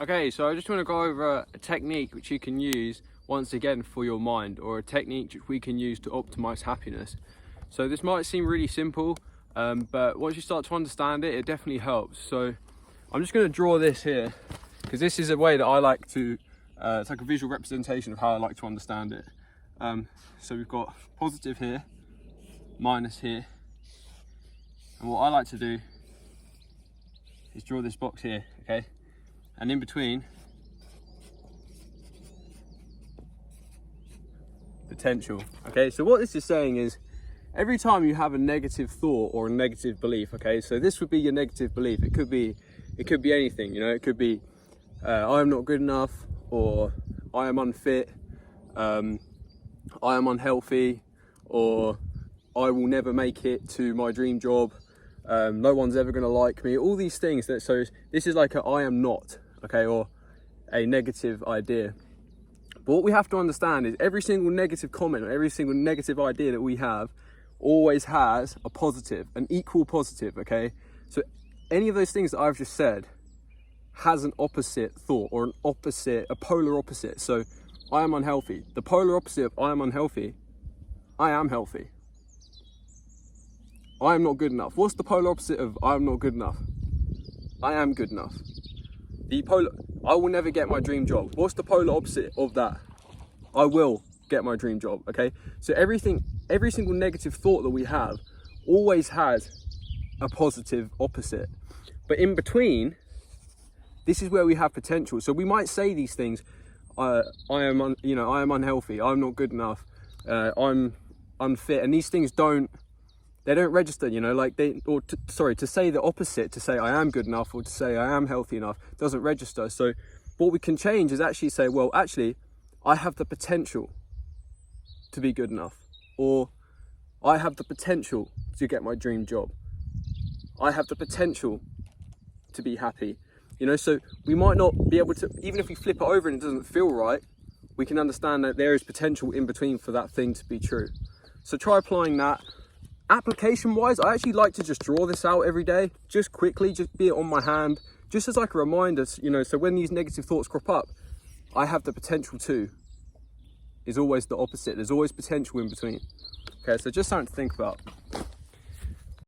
Okay, so I just want to go over a technique which you can use once again for your mind, or a technique which we can use to optimize happiness. So this might seem really simple, but once you start to understand it, it definitely helps. So I'm just going to draw this here because this is a way that I like to, it's like a visual representation of how I like to understand it. So we've got positive here, minus here, and what I like to do is draw this box here, okay? And in between, potential. Okay, so what this is saying is every time you have a negative thought or a negative belief, okay, so this would be your negative belief. It could be anything, you know. It could be I am not good enough, or I am unfit, I am unhealthy, or I will never make it to my dream job, no one's ever going to like me, all these things. So this is like a I am not, okay, or a negative idea. But what we have to understand is every single negative comment or every single negative idea that we have always has a positive, an equal positive, okay? So any of those things that I've just said has an opposite thought, or an opposite, a polar opposite. So I am unhealthy. The polar opposite of I am unhealthy, I am healthy. I am not good enough. What's the polar opposite of I am not good enough? I am good enough. I will never get my dream job. What's the polar opposite of that? I will get my dream job, okay? So every single negative thought that we have always has a positive opposite. But in between, this is where we have potential. So we might say these things, I am unhealthy, I'm not good enough, I'm unfit, and these things don't register, you know, like to say the opposite, to say I am good enough, or to say I am healthy enough, doesn't register. So what we can change is actually say, well, actually, I have the potential to be good enough, or I have the potential to get my dream job. I have the potential to be happy, you know. So we might not be able to, even if we flip it over and it doesn't feel right, we can understand that there is potential in between for that thing to be true. So try applying that. Application wise, I actually like to just draw this out every day, just quickly, just be it on my hand, just as like a reminder, you know, so when these negative thoughts crop up, I have the potential to is always the opposite. There's always potential in between. Okay, so just something to think about.